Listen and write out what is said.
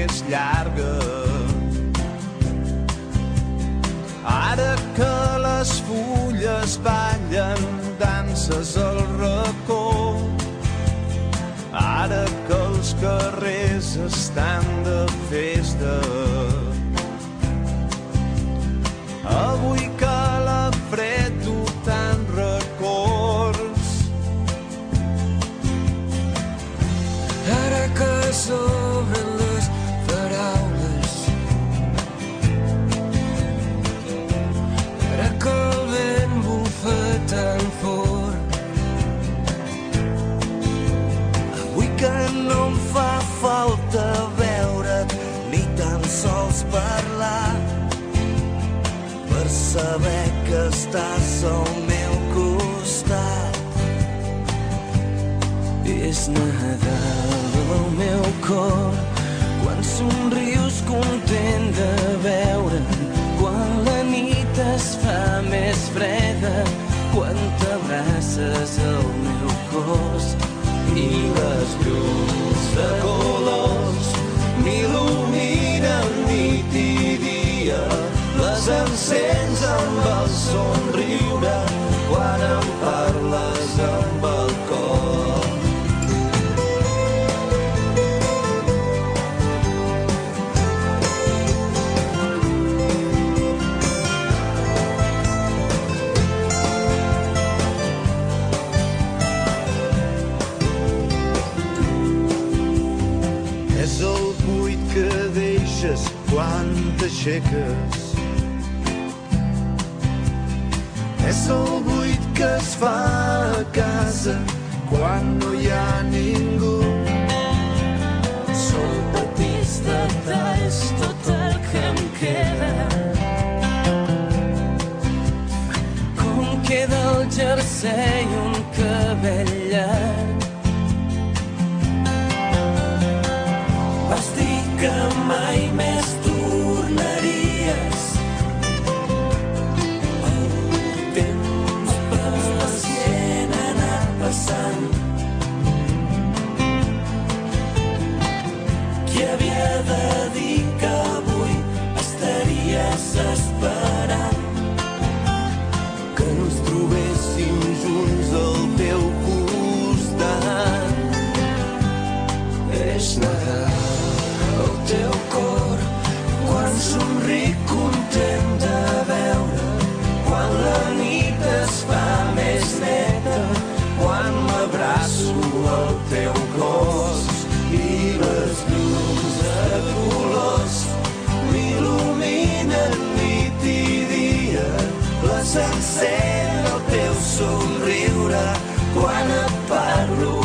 més llarga. Ara que les fulles ballen danses al racó, ara que els carrers estan de festa, avui que la fred du tant records, ara que s'obren les paraules, ara que el vent bufa tan fort, avui que no em fa falta veure't ni tan sols parlar, per saber que estàs al meu costat. És Nadal al meu cor, quan somrius content de veure'm, quan la nit es fa més freda, quan t'abraces al meu cos i les llums de colors m'il·luminen nit i dia. Les encens amb el somriure quan em parles amb el cor. És el buit que deixes quan t'aixeques, és el buit que es fa a casa quan no hi ha ningú. són petits detalls tot el que em queda, com queda el jersei i un cabell llarg. Vas dir que mai més tornaries, el temps per l'esquena ha anat passant. Qui havia de dir que avui estaries esperant Que ens trobéssim junts al teu costat. és Nadal al teu cor, quan somric content de veure, quan la nit es fa més neta, Quan m'abraço al teu cos i les llums de colors m'il·luminen nit i dia. Les encén el teu somriure quan et parlo